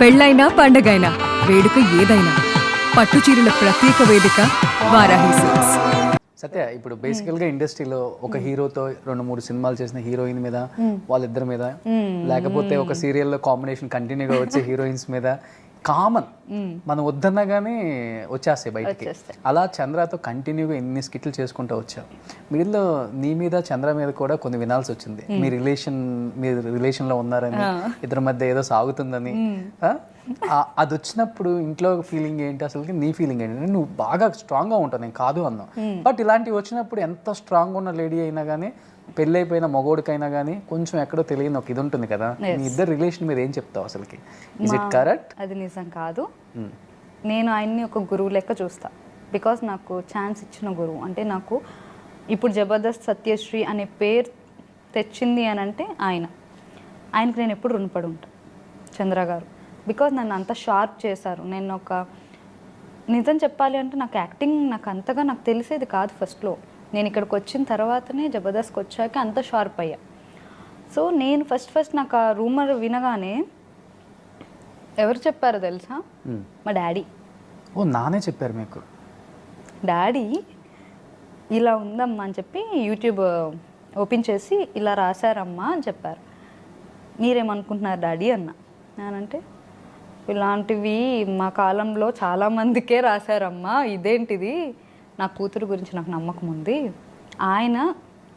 పెళ్ళైనా పండగైనా వేడుక ఏదైనా పట్టు చీరల ప్రత్యేక వేదిక వారాహి సిల్క్స్. సత్య, ఇప్పుడు బేసికల్గా ఇండస్ట్రీలో ఒక హీరోతో 2-3 సినిమాలు చేసిన హీరోయిన్ మీద, వాళ్ళిద్దరి మీద, లేకపోతే ఒక సీరియల్లో కాంబినేషన్ కంటిన్యూగా వచ్చే హీరోయిన్స్ మీద కామన్ మనం వద్దన్నా కానీ వచ్చేస్తాయి బయటికి. అలా చంద్రతో కంటిన్యూగా ఎన్ని స్కిట్లు చేసుకుంటూ వచ్చావు. మిడిల్లో నీ మీద చంద్ర మీద కూడా కొన్ని వినాల్సి వచ్చింది. మీరు రిలేషన్లో ఉన్నారని, ఇద్దరి మధ్య ఏదో సాగుతుందని. అది వచ్చినప్పుడు ఇంట్లో ఫీలింగ్ ఏంటి, అసలు నీ ఫీలింగ్ ఏంటి? నువ్వు బాగా స్ట్రాంగ్గా ఉంటావు, నేను కాదు అన్నావు. బట్ ఇలాంటివి వచ్చినప్పుడు ఎంత స్ట్రాంగ్గా ఉన్న లేడీ అయినా కానీ, పెళ్ళి అయిపోయిన మగోడికైనా కానీ కొంచెం ఎక్కడో తెలియని ఒక ఇది ఉంటుంది కదా. మీ ఇద్దరు రిలేషన్ మీద ఏం చెప్తావు అసలుకి? Is it correct? అది నిజం కాదు. నేను ఆయన్ని ఒక గురువు లెక్క చూస్తా. బికాస్ నాకు ఛాన్స్ ఇచ్చిన గురువు. అంటే నాకు ఇప్పుడు జబర్దస్త్ సత్యశ్రీ అనే పేరు తెచ్చింది అని అంటే ఆయనకి నేను ఎప్పుడు రుణపడి ఉంటాను, చంద్ర గారు. బికాజ్ నన్ను అంత షార్ప్ చేశారు. నేను ఒక నిజం చెప్పాలి అంటే నాకు యాక్టింగ్ నాకు అంతగా నాకు తెలిసేది కాదు ఫస్ట్లో. నేను ఇక్కడికి వచ్చిన తర్వాతనే జబర్దస్త్కి వచ్చాక అంత షార్ప్ అయ్యా. సో నేను ఫస్ట్ నాకు ఆ రూమర్ వినగానే ఎవరు చెప్పారో తెలుసా? మా డాడీ. ఓ, నానే చెప్పారు మీకు? డాడీ ఇలా ఉందమ్మా అని చెప్పి యూట్యూబ్ ఓపెన్ చేసి ఇలా రాశారమ్మా అని చెప్పారు. మీరేమనుకుంటున్నారు డాడీ అన్న. నేనంటే ఇలాంటివి మా కాలంలో చాలామందికే రాశారమ్మా, ఇదేంటిది? నా కూతురు గురించి నాకు నమ్మకం ఉంది. ఆయన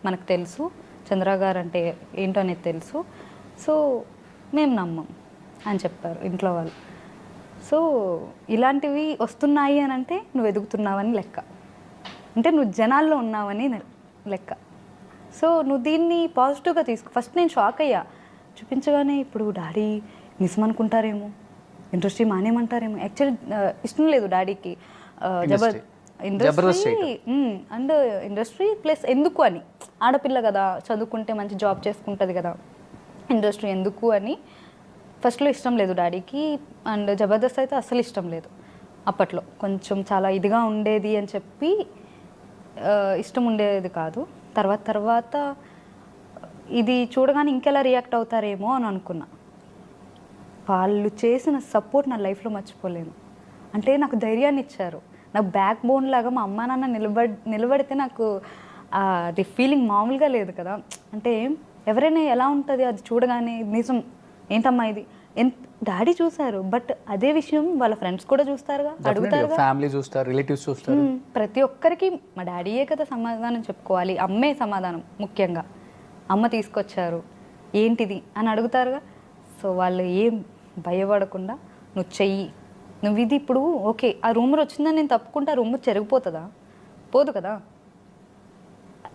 మనకు తెలుసు, చంద్ర గారు అంటే ఏంటో అనేది తెలుసు. సో మేము నమ్మం అని చెప్పారు ఇంట్లో వాళ్ళు. సో ఇలాంటివి వస్తున్నాయి అని అంటే నువ్వు ఎదుగుతున్నావని లెక్క, అంటే నువ్వు జనాల్లో ఉన్నావని లెక్క. సో నువ్వు దీన్ని పాజిటివ్గా తీసుకో. ఫస్ట్ నేను షాక్ అయ్యా చూపించగానే. ఇప్పుడు డాడీ నిజం అనుకుంటారేమో, ఇండస్ట్రీ మానేమంటారేమో. యాక్చువల్లీ ఇష్టం లేదు డాడీకి ఇండస్ట్రీ అండ్ ఇండస్ట్రీ ప్లస్ ఎందుకు అని. ఆడపిల్ల కదా, చదువుకుంటే మంచి జాబ్ చేసుకుంటుంది కదా, ఇండస్ట్రీ ఎందుకు అని ఫస్ట్లో ఇష్టం లేదు డాడీకి. అండ్ జబర్దస్త్ అయితే అసలు ఇష్టం లేదు. అప్పట్లో కొంచెం చాలా ఇదిగా ఉండేది అని చెప్పి ఇష్టం ఉండేది కాదు. తర్వాత ఇది చూడగానే ఇంకెలా రియాక్ట్ అవుతారేమో అని అనుకున్నా. వాళ్ళు చేసిన సపోర్ట్ నా లైఫ్లో మర్చిపోలేను. అంటే నాకు ధైర్యాన్ని ఇచ్చారు. నాకు బ్యాక్ బోన్ లాగా మా అమ్మ నాన్న నిలబడితే నాకు అది ఫీలింగ్ మామూలుగా లేదు కదా. అంటే ఎవరైనా ఎలా ఉంటుంది అది చూడగానే, నిజం ఏంటమ్మా ఇది డాడీ చూసారు. బట్ అదే విషయం వాళ్ళ ఫ్రెండ్స్ కూడా చూస్తారుగా, అడుగుతారు, ఫ్యామిలీ చూస్తారు, రిలేటివ్స్ చూస్తారు. ప్రతి ఒక్కరికి మా డాడీయే కదా సమాధానం చెప్పుకోవాలి. అమ్మే సమాధానం, ముఖ్యంగా అమ్మ తీసుకొచ్చారు ఏంటిది అని అడుగుతారుగా. సో వాళ్ళు ఏం భయపడకుండా నువ్వు చెయ్యి, నువ్వు ఇది ఇప్పుడు ఓకే ఆ రూమర్ వచ్చిందని నేను తప్పుకుంటే ఆ రూమర్ చెరిగిపోతుందా? పోదు కదా.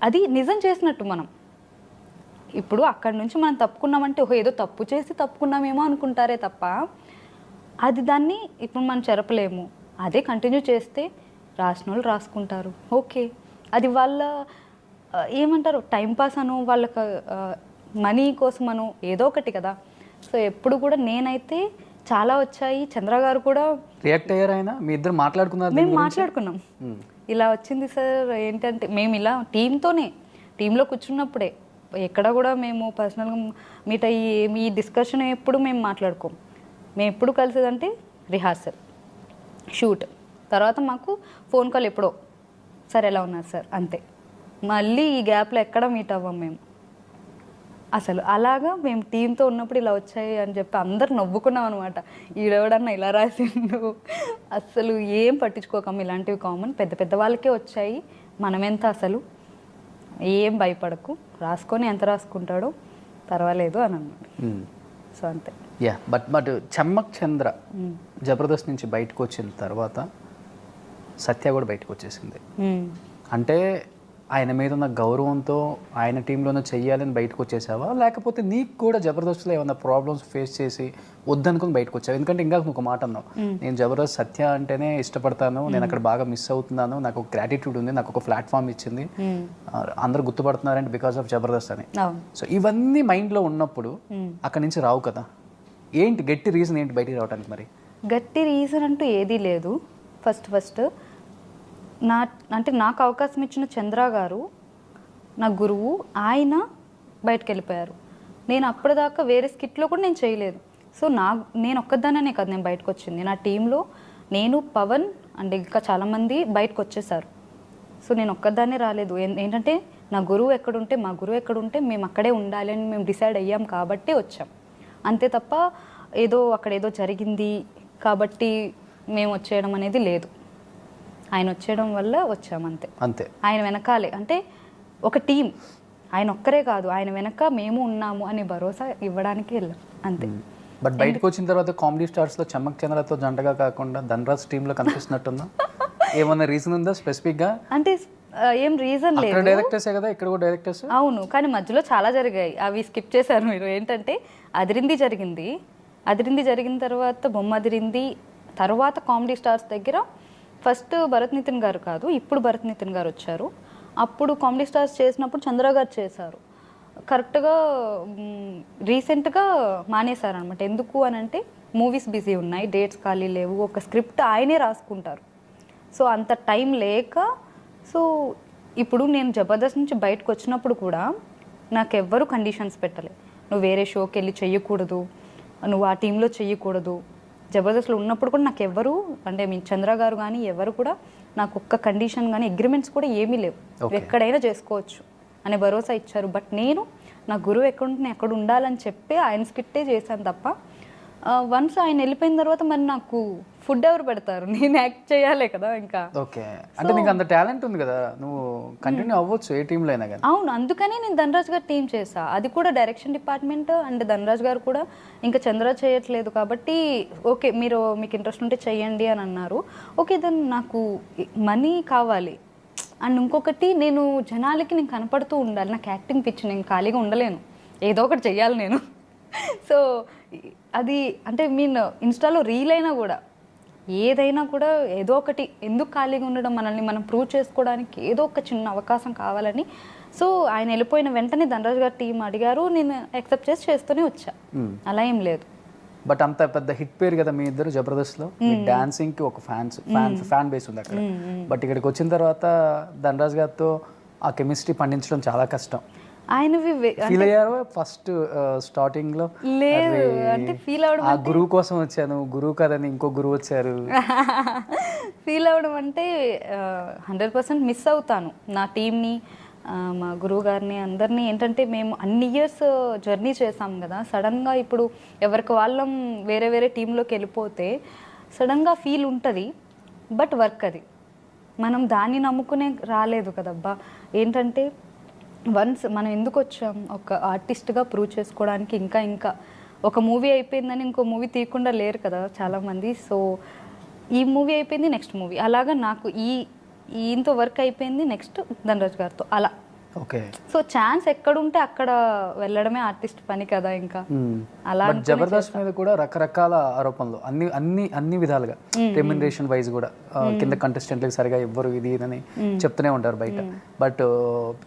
అది నిజం చేసినట్టు మనం. ఇప్పుడు అక్కడి నుంచి మనం తప్పుకున్నామంటే ఏదో తప్పు చేసి తప్పుకున్నామేమో అనుకుంటారే తప్ప అది దాన్ని ఇప్పుడు మనం చెరపలేము. అదే కంటిన్యూ చేస్తే రాసిన వాళ్ళు రాసుకుంటారు. ఓకే, అది వాళ్ళ ఏమంటారు టైంపాస్ అను, వాళ్ళకి మనీ కోసం అను, ఏదో ఒకటి కదా. సో ఎప్పుడు కూడా నేనైతే చాలా వచ్చాయి. చంద్ర గారు కూడా రియాక్ట్ అయ్యారు. ఆయన మీ ఇద్దరు మాట్లాడుకున్నారు? మేము మాట్లాడుకున్నాం. ఇలా వచ్చింది సార్ ఏంటంటే, మేము ఇలా టీంలో కూర్చున్నప్పుడే, ఎక్కడ కూడా మేము పర్సనల్గా మీట్ అయ్యి మీ డిస్కషన్ ఎప్పుడు మేము మాట్లాడుకోం. మేము ఎప్పుడు కలిసేదంటే రిహార్సల్, షూట్, తర్వాత మాకు ఫోన్ కాల్ ఎప్పుడో, సార్ ఎలా ఉన్నారు సార్, అంతే. మళ్ళీ ఈ గ్యాప్లో ఎక్కడ మీట్ అవ్వం మేము అసలు. అలాగా మేము టీంతో ఉన్నప్పుడు ఇలా వచ్చాయి అని చెప్పి అందరు నవ్వుకున్నాం అనమాట. ఈడెవడన్నా ఇలా రాసిండు, అసలు ఏం పట్టించుకోకమ్మ, ఇలాంటివి కామన్, పెద్ద వాళ్ళకే వచ్చాయి, మనమెంత అసలు ఏం భయపడకు, రాసుకొని ఎంత రాసుకుంటాడో పర్వాలేదు అని అన్నాడు. సో అంతే. బట్ చమ్మక్ చంద్ర జబర్దస్త్ నుంచి బయటకు వచ్చిన తర్వాత సత్య కూడా బయటకు వచ్చేసింది. అంటే ఆయన మీద ఉన్న గౌరవంతో ఆయన టీంలోనే చెయ్యాలని బయటకు వచ్చేసావా, లేకపోతే నీకు కూడా జబర్దస్త్లో ఏమైనా ప్రాబ్లమ్స్ ఫేస్ చేసి వద్దనుకుని బయటకు వచ్చావు? ఎందుకంటే ఇంకా ఒక మాట అన్నావు, నేను జబర్దస్త్ సత్య అంటేనే ఇష్టపడతాను, నేను అక్కడ బాగా మిస్ అవుతున్నాను, నాకు ఒక గ్రాటిట్యూడ్ ఉంది, నాకు ఒక ప్లాట్ఫామ్ ఇచ్చింది, అందరు గుర్తుపడుతున్నారంటే బికాస్ ఆఫ్ జబర్దస్త్ అని. సో ఇవన్నీ మైండ్లో ఉన్నప్పుడు అక్కడి నుంచి రావు కదా. ఏంటి గట్టి రీజన్ ఏంటి బయటికి రావడానికి? మరి గట్టి రీజన్ అంటూ ఏదీ లేదు. ఫస్ట్ అంటే నాకు అవకాశం ఇచ్చిన చంద్ర గారు, నా గురువు, ఆయన బయటకు వెళ్ళిపోయారు. నేను అప్పటిదాకా వేరే స్కిట్లో కూడా నేను చేయలేదు. సో నేను ఒక్కదానే కాదు నేను బయటకు వచ్చింది, నా టీంలో నేను, పవన్ అండ్ ఇంకా చాలామంది బయటకు వచ్చేసారు. సో నేను ఒక్కదాన్నే రాలేదు. ఏంటంటే నా గురువు ఎక్కడుంటే, మా గురువు ఎక్కడుంటే మేము అక్కడే ఉండాలి అని మేము డిసైడ్ అయ్యాం కాబట్టి వచ్చాం. అంతే తప్ప అక్కడ ఏదో జరిగింది కాబట్టి మేము వచ్చేయడం అనేది లేదు. ఆయన వచ్చేయడం వల్ల వచ్చామంతే. అంతే. ఆయన వెనకాలే అంటే ఒక టీం, ఆయన ఒక్కరే కాదు, ఆయన వెనక మేము ఉన్నాము అనే భరోసా ఇవ్వడానికి వెళ్ళాం అంతే. బట్ బయటకు వచ్చిన తర్వాత కామెడీ స్టార్స్లో చమ్మక్ చంద్రతో జంటగా కాకుండా ధనరాజ్ టీంలో కనిపిస్తున్నట్టుందా? ఏమన్నా రీజన్ ఉందా స్పెసిఫిక్గా? అంటే ఏం రీజన్ లేదు. డైరెక్టర్సే కదా, ఇక్కడ కూడా డైరెక్టర్స్. అవును, కానీ మధ్యలో చాలా జరిగాయి, అవి స్కిప్ చేశారు మీరు. ఏంటంటే అదిరింది జరిగిన తర్వాత బొమ్మ అదిరింది, తర్వాత కామెడీ స్టార్స్ దగ్గర ఫస్ట్ భరత్ నితిన్ గారు కాదు, ఇప్పుడు భరత్ నితిన్ గారు వచ్చారు. అప్పుడు కామెడీ స్టార్స్ చేసినప్పుడు చంద్ర గారు చేశారు. కరెక్ట్గా రీసెంట్గా మానేశారు అనమాట. ఎందుకు అని అంటే మూవీస్ బిజీ ఉన్నాయి, డేట్స్ ఖాళీ లేవు, ఒక స్క్రిప్ట్ ఆయనే రాసుకుంటారు. సో అంత టైం లేక, సో ఇప్పుడు నేను జబర్దస్త్ నుంచి బయటకు వచ్చినప్పుడు కూడా నాకెవ్వరూ కండిషన్స్ పెట్టలే. నువ్వు వేరే షోకి వెళ్ళి చెయ్యకూడదు, నువ్వు ఆ టీంలో చెయ్యకూడదు. జబర్దస్త్లో ఉన్నప్పుడు కూడా నాకు ఎవ్వరు అంటే మీ చంద్ర గారు కానీ ఎవరు కూడా నాకు ఒక్క కండిషన్ కానీ అగ్రిమెంట్స్ కూడా ఏమీ లేవు, ఎక్కడైనా చేసుకోవచ్చు అనే భరోసా ఇచ్చారు. బట్ నేను నా గురువు ఎక్కడుంటే ఎక్కడ ఉండాలని చెప్పి ఆయన స్కిట్టే చేశాను తప్ప వన్స్ ఆయన వెళ్ళిపోయిన తర్వాత మరి నాకు ఫుడ్ ఎవరు పెడతారు? నేను యాక్ట్ చేయాలి కదా ఇంకా. ఓకే, అంటే నీకు అంత టాలెంట్ ఉంది కదా, నువ్వు కంటిన్యూ అవ్వచ్చు ఏ టీంలో అయినా కానీ. అవును, అందుకని నేను ధనరాజ్ గారు టీం చేసా. అది కూడా డైరెక్షన్ డిపార్ట్మెంట్ అండ్ ధనరాజ్ గారు కూడా ఇంకా చంద్ర చేయట్లేదు కాబట్టి ఓకే మీకు ఇంట్రెస్ట్ ఉంటే చెయ్యండి అని అన్నారు. ఓకే దెన్ నాకు మనీ కావాలి అండ్ ఇంకొకటి నేను జనాలకి నేను కనపడుతూ ఉండాలి. నాకు యాక్టింగ్ పిచ్చి, నేను ఖాళీగా ఉండలేను, ఏదో ఒకటి చెయ్యాలి నేను. సో అది అంటే ఇన్స్టాలో రీల్ అయినా కూడా ఏదైనా కూడా ఏదో ఒకటి, ఎందుకు ఖాళీగా ఉండడం, మనల్ని మనం ప్రూవ్ చేసుకోవడానికి ఏదో ఒక చిన్న అవకాశం కావాలని. సో ఆయన వెళ్ళిపోయిన వెంటనే ధనరాజ్ గారు టీం అడిగారు, నేను యాక్సెప్ట్ చేస్తూనే వచ్చా, అలా ఏం లేదు. బట్ అంత పెద్ద హిట్ పేరు కదా మీ ఇద్దరు జబర్దస్త్లో, మీ డాన్సింగ్కి ఒక ఫ్యాన్ బేస్ ఉంది అక్కడ. బట్ ఇక్కడికి వచ్చిన తర్వాత ధనరాజ్ గారితో ఆ కెమిస్ట్రీ పండించడం చాలా కష్టం. ఆయనవి ఫీల్ అయ్యారు ఫస్ట్ స్టార్టింగ్ లో? లేదు, అంటే ఫీల్ అవడం, ఆ గురువు కోసం వచ్చాను, గురువు కదని ఇంకో గురువు వచ్చారు. ఫీల్ అవడం అంటే 100% మిస్ అవుతాను నా టీంని, మా గురువు గారిని, అందరినీ. ఏంటంటే మేము అన్ని ఇయర్స్ జర్నీ చేసాం కదా, సడన్గా ఇప్పుడు ఎవరికి వాళ్ళం వేరే వేరే టీంలోకి వెళ్ళిపోతే సడన్గా ఫీల్ ఉంటుంది. బట్ వర్క్ అది మనం దాన్ని నమ్ముకునే రాలేదు కదబ్బా. ఏంటంటే వన్స్ మనం ఎందుకు వచ్చాం, ఒక ఆర్టిస్ట్గా ప్రూవ్ చేసుకోవడానికి. ఇంకా ఒక మూవీ అయిపోయిందని ఇంకో మూవీ తీయకుండా లేరు కదా చాలామంది. సో ఈ మూవీ అయిపోయింది, నెక్స్ట్ మూవీ, అలాగా నాకు ఈయనతో వర్క్ అయిపోయింది, నెక్స్ట్ ధనరాజ్ గారితో, అలా. ఓకే, సో ఛాన్స్ ఎక్కడుంటే అక్కడ వెళ్ళడమే ఆర్టిస్ట్ పని కదా. ఇంకా అలా జబర్దస్త్ మీద కూడా రకరకాల ఆరోపణలు, అన్ని విధాలుగా, రెమ్యునరేషన్ వైజ్ కూడా కింద కంటెస్టెంట్లకు సరిగా ఇవ్వరు, ఇది అని చెప్తూనే ఉంటారు బయట. బట్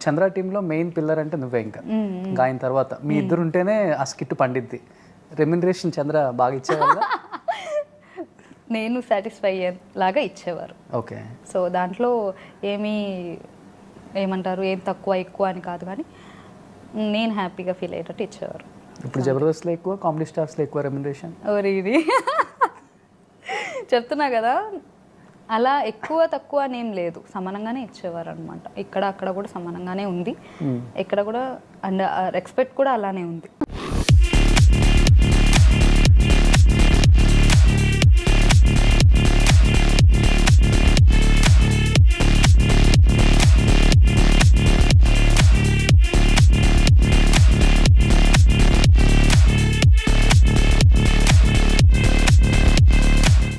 చంద్ర టీంలో మెయిన్ పిల్లర్ అంటే నువ్వే. ఇంకా ఆయన తర్వాత మీ ఇద్దరు ఉంటేనే ఆ స్కిట్ పండిద్ది. రెమ్యునరేషన్ చంద్ర బాగా ఇచ్చేవాళ్ళ? నేను సాటిస్ఫై లాగా ఇచ్చేవారు. ఓకే, సో దాంట్లో ఏమంటారు ఏం తక్కువ ఎక్కువ అని కాదు, కానీ నేను హ్యాపీగా ఫీల్ అయ్యేటట్టు ఇచ్చేవారు. ఇప్పుడు జబర్దస్త్లో ఎక్కువ, కామెడీ స్టార్స్లో ఎక్కువ రెమ్యునరేషన్? ఇది చెప్తున్నా కదా, అలా ఎక్కువ తక్కువ అనేం లేదు, సమానంగానే ఇచ్చేవారు అనమాట. అక్కడ కూడా సమానంగానే ఉంది, ఇక్కడ కూడా అండ్ రెస్పెక్ట్ కూడా అలానే ఉంది.